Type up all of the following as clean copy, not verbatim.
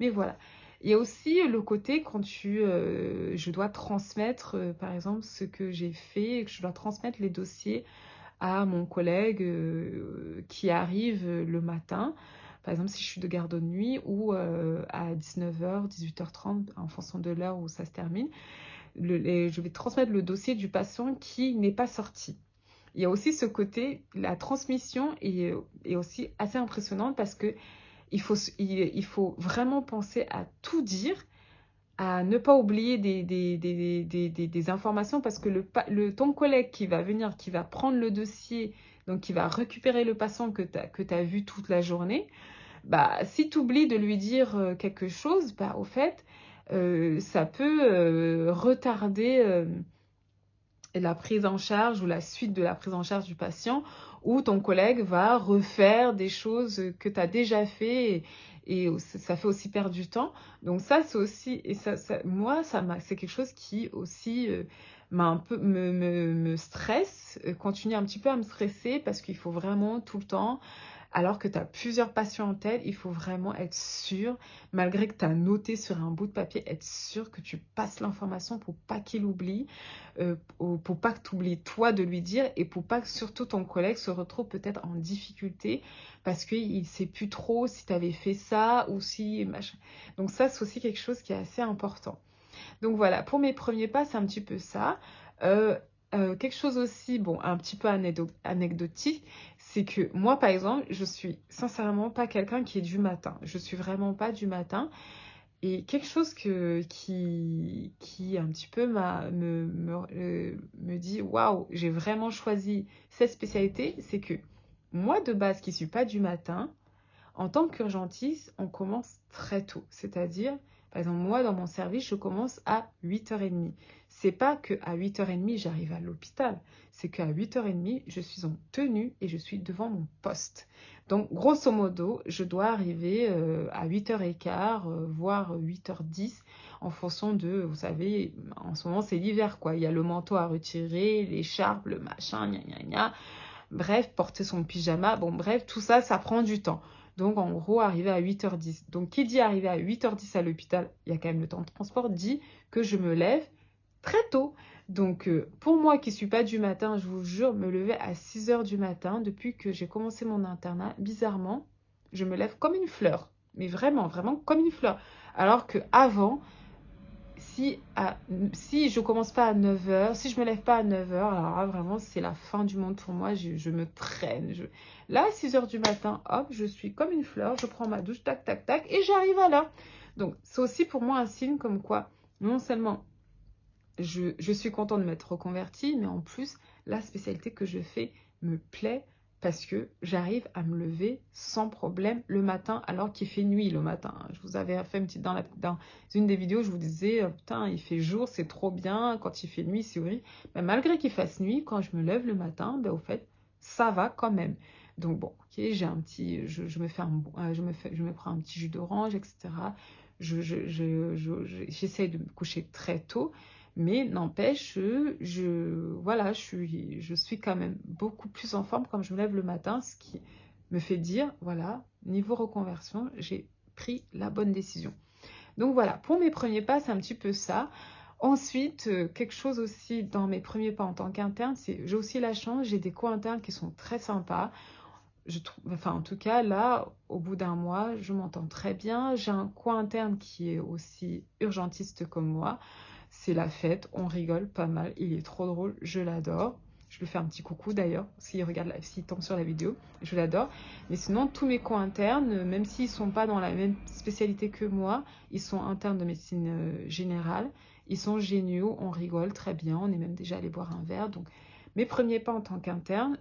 Mais voilà. Il y a aussi le côté quand je dois transmettre, par exemple, ce que j'ai fait, et que je dois transmettre les dossiers à mon collègue qui arrive le matin. Par exemple, si je suis de garde de nuit ou à 19h, 18h30, en fonction de l'heure où ça se termine, je vais transmettre le dossier du patient qui n'est pas sorti. Il y a aussi ce côté, la transmission est aussi assez impressionnante parce que il faut vraiment penser à tout dire, à ne pas oublier des informations parce que ton collègue qui va venir, qui va prendre le dossier, donc qui va récupérer le patient que tu as vu toute la journée, bah, si tu oublies de lui dire quelque chose, bah, au fait, ça peut retarder la prise en charge ou la suite de la prise en charge du patient, où ton collègue va refaire des choses que tu as déjà fait et ça fait aussi perdre du temps. Donc ça, c'est aussi, et moi, c'est quelque chose qui aussi m'a un peu, me stresse, continue un petit peu à me stresser parce qu'il faut vraiment tout le temps alors que tu as plusieurs patients en tête, il faut vraiment être sûr, malgré que tu as noté sur un bout de papier, être sûr que tu passes l'information pour pas qu'il oublie, pour pas que tu oublies toi de lui dire et pour pas que surtout ton collègue se retrouve peut-être en difficulté parce qu'il ne sait plus trop si tu avais fait ça ou si machin. Donc ça, c'est aussi quelque chose qui est assez important. Donc voilà, pour mes premiers pas, c'est un petit peu ça. Euh, quelque chose aussi, bon, un petit peu anecdotique, c'est que moi, par exemple, je suis sincèrement pas quelqu'un qui est du matin. Je suis vraiment pas du matin. Et quelque chose qui un petit peu me dit, waouh, j'ai vraiment choisi cette spécialité, c'est que moi, de base, qui suis pas du matin, en tant qu'urgentiste, on commence très tôt. C'est-à-dire, par exemple, moi, dans mon service, je commence à 8h30. C'est pas qu'à 8h30, j'arrive à l'hôpital. C'est qu'à 8h30, je suis en tenue et je suis devant mon poste. Donc, grosso modo, je dois arriver à 8h15, voire 8h10, en fonction de, vous savez, en ce moment, c'est l'hiver, quoi. Il y a le manteau à retirer, l'écharpe, le machin, gna gna gna. Bref, porter son pyjama, bon bref, tout ça, ça prend du temps. Donc en gros, arriver à 8h10. Donc qui dit arriver à 8h10 à l'hôpital, il y a quand même le temps de transport, dit que je me lève très tôt. Donc pour moi qui ne suis pas du matin, je vous jure, me lever à 6h du matin, depuis que j'ai commencé mon internat, bizarrement, je me lève comme une fleur. Mais vraiment, vraiment comme une fleur. Alors que avant, si je commence pas à 9h, si je me lève pas à 9h, alors là, vraiment, c'est la fin du monde pour moi. Je me traîne. Là, à 6h du matin, hop, je suis comme une fleur. Je prends ma douche, tac, tac, tac, et j'arrive à l'heure. Donc, c'est aussi pour moi un signe comme quoi, non seulement je suis contente de m'être reconvertie, mais en plus, la spécialité que je fais me plaît parce que j'arrive à me lever sans problème le matin alors qu'il fait nuit le matin. Je vous avais fait une petite dans une des vidéos, je vous disais putain, il fait jour, c'est trop bien, quand il fait nuit, c'est horrible. Mais malgré qu'il fasse nuit, quand je me lève le matin, ben, au fait, ça va quand même. Donc bon, ok, j'ai un petit, je me fais je me prends un petit jus d'orange, etc. J'essaye de me coucher très tôt. Mais n'empêche, voilà, je suis quand même beaucoup plus en forme quand je me lève le matin, ce qui me fait dire, voilà, niveau reconversion, j'ai pris la bonne décision. Donc voilà, pour mes premiers pas, c'est un petit peu ça. Ensuite, quelque chose aussi dans mes premiers pas en tant qu'interne, c'est j'ai aussi la chance, j'ai des co-internes qui sont très sympas. Enfin, en tout cas, là, au bout d'un mois, je m'entends très bien. J'ai un co-interne qui est aussi urgentiste comme moi. C'est la fête, on rigole pas mal. Il est trop drôle, je l'adore. Je lui fais un petit coucou d'ailleurs, s'il tombe sur la vidéo, je l'adore. Mais sinon, tous mes co-internes, même s'ils ne sont pas dans la même spécialité que moi, ils sont internes de médecine générale. Ils sont géniaux, on rigole très bien, on est même déjà allé boire un verre. Donc, mes premiers pas en tant qu'interne,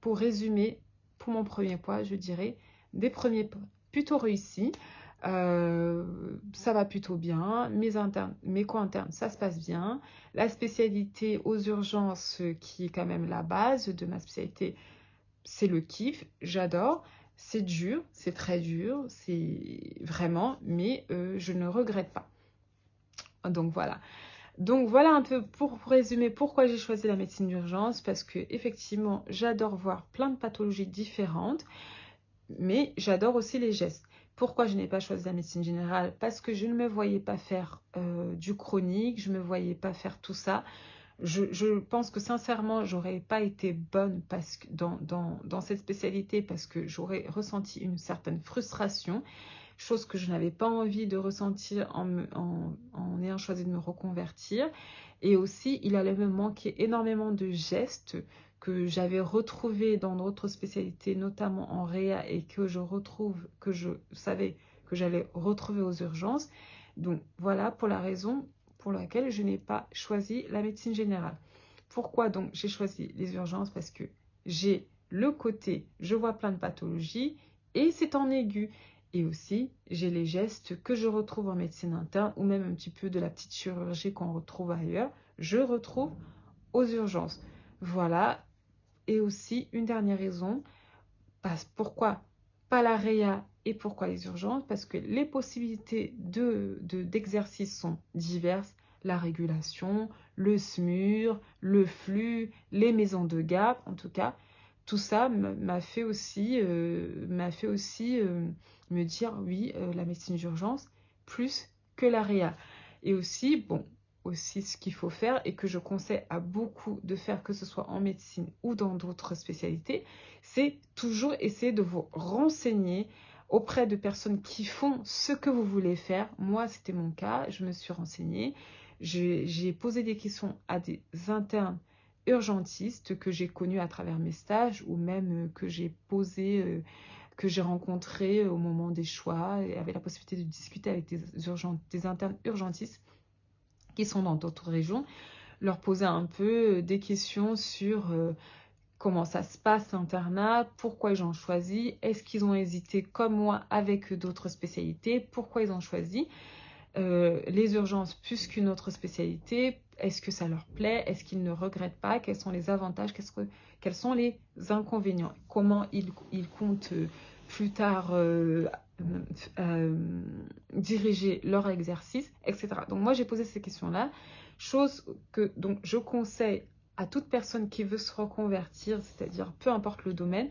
pour résumer, pour mon premier poids, je dirais des premiers pas plutôt réussis. Ça va plutôt bien. Mes cours internes, ça se passe bien. La spécialité aux urgences, qui est quand même la base de ma spécialité, c'est le kiff. J'adore. C'est dur, c'est très dur, c'est vraiment, mais je ne regrette pas. Donc voilà. Donc voilà un peu pour résumer pourquoi j'ai choisi la médecine d'urgence, parce que effectivement j'adore voir plein de pathologies différentes. Mais j'adore aussi les gestes. Pourquoi je n'ai pas choisi la médecine générale? Parce que je ne me voyais pas faire du chronique, je ne me voyais pas faire tout ça. Je pense que sincèrement, j'aurais pas été bonne parce que dans cette spécialité parce que j'aurais ressenti une certaine frustration, chose que je n'avais pas envie de ressentir en ayant choisi de me reconvertir. Et aussi, il allait me manquer énormément de gestes que j'avais retrouvés dans d'autres spécialités, notamment en réa, et que je savais que j'allais retrouver aux urgences. Donc voilà pour la raison pour laquelle je n'ai pas choisi la médecine générale. Pourquoi donc j'ai choisi les urgences? Parce que j'ai le côté, je vois plein de pathologies et c'est en aigu. Et aussi, j'ai les gestes que je retrouve en médecine interne ou même un petit peu de la petite chirurgie qu'on retrouve ailleurs, je retrouve aux urgences. Voilà. Et aussi, une dernière raison, pourquoi pas la réa et pourquoi les urgences? Parce que les possibilités d'exercice sont diverses. La régulation, le SMUR, le flux, les maisons de garde, en tout cas, tout ça m'a fait aussi, me dire oui, la médecine d'urgence plus que la réa. Et aussi, bon, aussi ce qu'il faut faire et que je conseille à beaucoup de faire, que ce soit en médecine ou dans d'autres spécialités, c'est toujours essayer de vous renseigner auprès de personnes qui font ce que vous voulez faire. Moi, c'était mon cas, je me suis renseignée, j'ai posé des questions à des internes urgentistes que j'ai connus à travers mes stages ou même que j'ai que j'ai rencontrés au moment des choix et avait la possibilité de discuter avec des internes urgentistes qui sont dans d'autres régions, leur poser un peu des questions sur comment ça se passe l'internat, pourquoi ils ont choisi, est-ce qu'ils ont hésité comme moi avec d'autres spécialités, pourquoi ils ont choisi les urgences plus qu'une autre spécialité, est-ce que ça leur plaît, est-ce qu'ils ne regrettent pas, quels sont les avantages, quels sont les inconvénients, comment ils comptent plus tard diriger leur exercice, etc. Donc moi j'ai posé ces questions-là, chose que donc je conseille à toute personne qui veut se reconvertir, c'est-à-dire peu importe le domaine,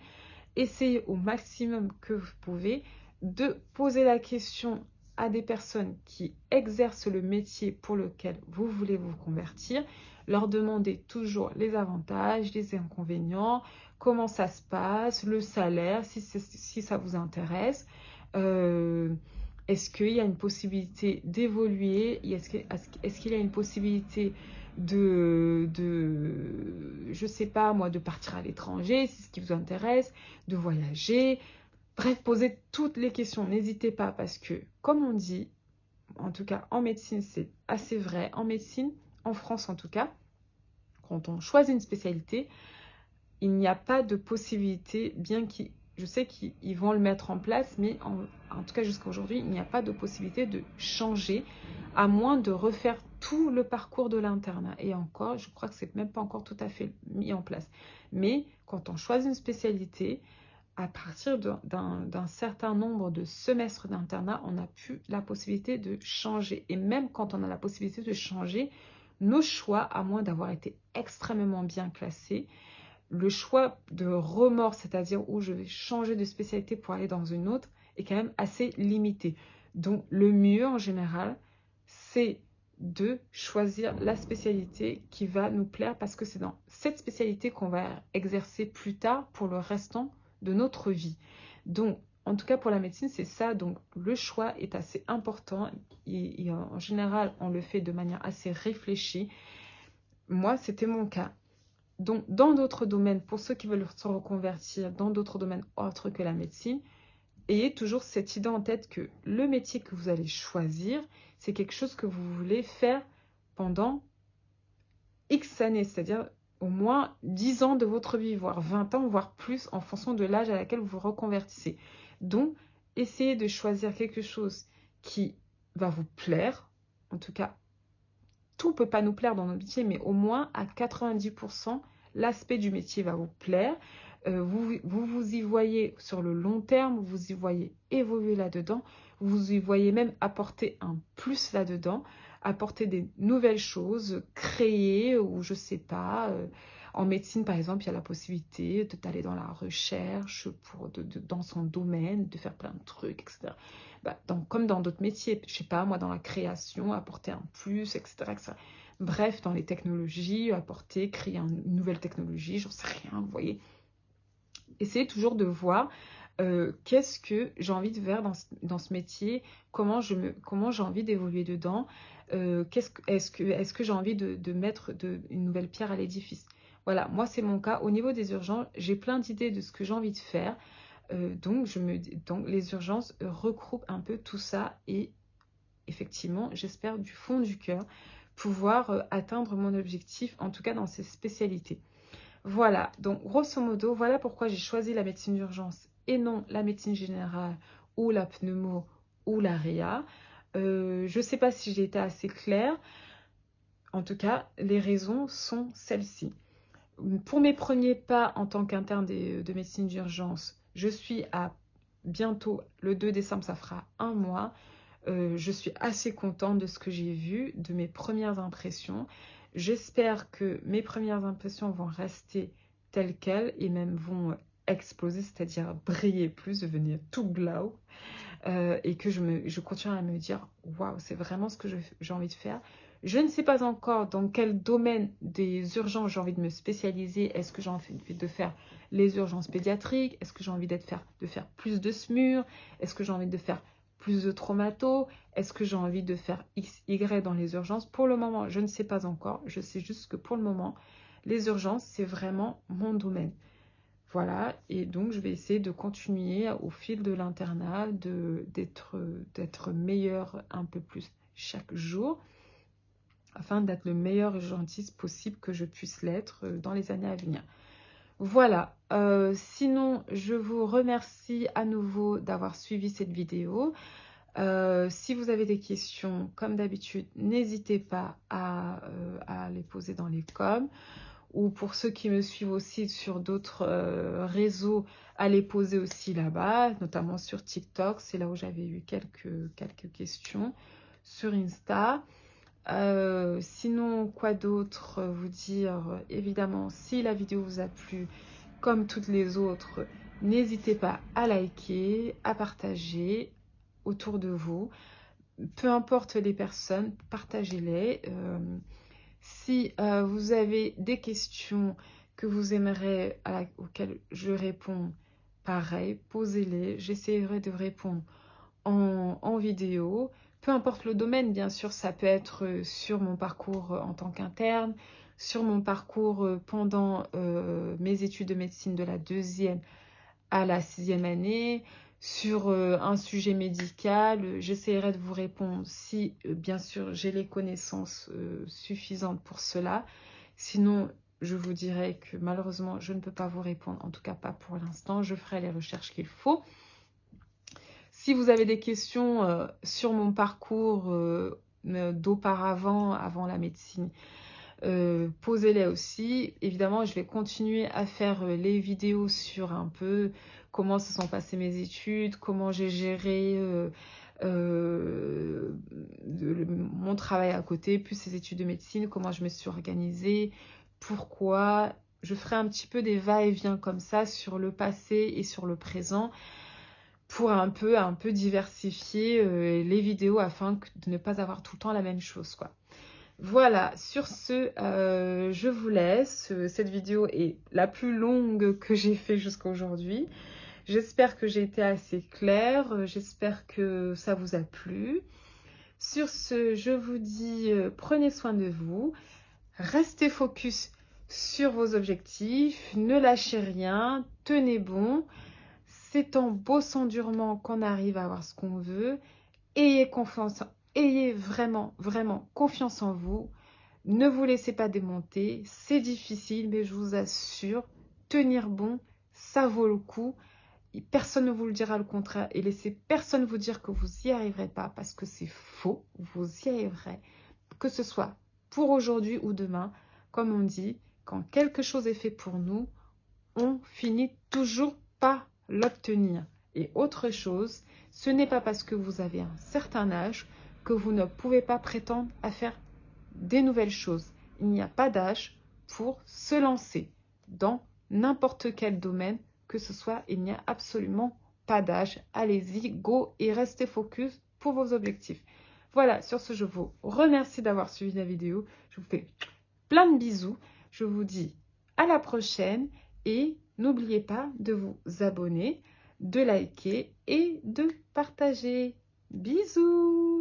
essayez au maximum que vous pouvez de poser la question à des personnes qui exercent le métier pour lequel vous voulez vous convertir. Leur demander toujours les avantages, les inconvénients, comment ça se passe, le salaire, si ça vous intéresse. Est-ce qu'il y a une possibilité d'évoluer? Est-ce qu'il y a une possibilité je sais pas moi, de partir à l'étranger, si c'est ce qui vous intéresse, de voyager. Bref, posez toutes les questions, n'hésitez pas parce que, comme on dit, en tout cas en médecine, c'est assez vrai, en médecine, en France en tout cas, quand on choisit une spécialité, il n'y a pas de possibilité, je sais qu'ils vont le mettre en place, mais en tout cas jusqu'à aujourd'hui, il n'y a pas de possibilité de changer, à moins de refaire tout le parcours de l'internat. Et encore, je crois que c'est même pas encore tout à fait mis en place. Mais quand on choisit une spécialité, à partir d'un certain nombre de semestres d'internat, on n'a plus la possibilité de changer. Et même quand on a la possibilité de changer, nos choix, à moins d'avoir été extrêmement bien classés, le choix de remords, c'est-à-dire où je vais changer de spécialité pour aller dans une autre, est quand même assez limité. Donc le mieux en général, c'est de choisir la spécialité qui va nous plaire parce que c'est dans cette spécialité qu'on va exercer plus tard pour le restant de notre vie. Donc en tout cas pour la médecine, c'est ça. Donc le choix est assez important et en général, on le fait de manière assez réfléchie. Moi, c'était mon cas. Donc, dans d'autres domaines, pour ceux qui veulent se reconvertir dans d'autres domaines autres que la médecine, ayez toujours cette idée en tête que le métier que vous allez choisir, c'est quelque chose que vous voulez faire pendant X années, c'est-à-dire au moins 10 ans de votre vie, voire 20 ans, voire plus, en fonction de l'âge à laquelle vous vous reconvertissez. Donc, essayez de choisir quelque chose qui va vous plaire, en tout cas tout ne peut pas nous plaire dans notre métier, mais au moins à 90%, l'aspect du métier va vous plaire. Vous y voyez sur le long terme, vous y voyez évoluer là-dedans, vous y voyez même apporter un plus là-dedans, apporter des nouvelles choses, créer ou je sais pas. En médecine, par exemple, il y a la possibilité d'aller dans la recherche dans son domaine, de faire plein de trucs, etc. Bah, comme dans d'autres métiers, je sais pas, moi, dans la création, apporter un plus, etc., etc. Bref, dans les technologies, créer une nouvelle technologie, j'en sais rien, vous voyez. Essayez toujours de voir qu'est-ce que j'ai envie de faire dans ce métier, comment j'ai envie d'évoluer dedans, est-ce que j'ai envie de mettre une nouvelle pierre à l'édifice. Voilà, moi c'est mon cas. Au niveau des urgences, j'ai plein d'idées de ce que j'ai envie de faire. Donc les urgences regroupent un peu tout ça et effectivement, j'espère du fond du cœur pouvoir atteindre mon objectif, en tout cas dans ces spécialités. Voilà, donc grosso modo, voilà pourquoi j'ai choisi la médecine d'urgence et non la médecine générale ou la pneumo ou la réa. Je ne sais pas si j'ai été assez claire. En tout cas, les raisons sont celles-ci. Pour mes premiers pas en tant qu'interne de médecine d'urgence, je suis à bientôt, le 2 décembre, ça fera un mois. Je suis assez contente de ce que j'ai vu, de mes premières impressions. J'espère que mes premières impressions vont rester telles quelles et même vont exploser, c'est-à-dire briller plus, devenir tout blau. Et que je continue à me dire, waouh, c'est vraiment ce que j'ai envie de faire. Je ne sais pas encore dans quel domaine des urgences j'ai envie de me spécialiser. Est-ce que j'ai envie de faire les urgences pédiatriques? Est-ce que j'ai envie de faire plus de SMUR? Est-ce que j'ai envie de faire plus de traumato? Est-ce que j'ai envie de faire X, Y dans les urgences? Pour le moment, je ne sais pas encore. Je sais juste que pour le moment, les urgences, c'est vraiment mon domaine. Voilà, et donc je vais essayer de continuer au fil de l'internat, d'être meilleure un peu plus chaque jour, afin d'être le meilleur urgentiste possible que je puisse l'être dans les années à venir. Voilà, sinon je vous remercie à nouveau d'avoir suivi cette vidéo. Si vous avez des questions, comme d'habitude, n'hésitez pas à les poser dans les coms. Ou pour ceux qui me suivent aussi sur d'autres réseaux, à les poser aussi là-bas, notamment sur TikTok. C'est là où j'avais eu quelques questions. Sur Insta. Sinon, quoi d'autre vous dire? Évidemment, si la vidéo vous a plu, comme toutes les autres, n'hésitez pas à liker, à partager autour de vous. Peu importe les personnes, partagez-les. Si vous avez des questions que vous aimeriez auxquelles je réponds, pareil, posez-les. J'essaierai de répondre en vidéo. Peu importe le domaine, bien sûr, ça peut être sur mon parcours en tant qu'interne, sur mon parcours pendant mes études de médecine de la 2e à la 6e année, sur un sujet médical. J'essaierai de vous répondre si, bien sûr, j'ai les connaissances suffisantes pour cela. Sinon, je vous dirai que malheureusement, je ne peux pas vous répondre, en tout cas pas pour l'instant. Je ferai les recherches qu'il faut. Si vous avez des questions sur mon parcours d'auparavant, avant la médecine, posez-les aussi. Évidemment, je vais continuer à faire les vidéos sur un peu comment se sont passées mes études, comment j'ai géré mon travail à côté, plus ces études de médecine, comment je me suis organisée, pourquoi. Je ferai un petit peu des va-et-vient comme ça sur le passé et sur le présent pour un peu diversifier les vidéos afin de ne pas avoir tout le temps la même chose, quoi. Voilà, sur ce, je vous laisse. Cette vidéo est la plus longue que j'ai fait jusqu'à aujourd'hui. J'espère que j'ai été assez claire. J'espère que ça vous a plu. Sur ce, je vous dis, prenez soin de vous. Restez focus sur vos objectifs. Ne lâchez rien. Tenez bon. C'est en bossant durement qu'on arrive à avoir ce qu'on veut. Ayez confiance. Ayez vraiment, vraiment confiance en vous. Ne vous laissez pas démonter, c'est difficile, mais je vous assure, tenir bon, ça vaut le coup. Et personne ne vous le dira le contraire et laissez personne vous dire que vous n'y arriverez pas parce que c'est faux, vous y arriverez. Que ce soit pour aujourd'hui ou demain, comme on dit, quand quelque chose est fait pour nous, on finit toujours par l'obtenir. Et autre chose, ce n'est pas parce que vous avez un certain âge que vous ne pouvez pas prétendre à faire des nouvelles choses. Il n'y a pas d'âge pour se lancer dans n'importe quel domaine que ce soit. Il n'y a absolument pas d'âge. Allez-y, go et restez focus pour vos objectifs. Voilà, sur ce, je vous remercie d'avoir suivi la vidéo. Je vous fais plein de bisous. Je vous dis à la prochaine et n'oubliez pas de vous abonner, de liker et de partager. Bisous!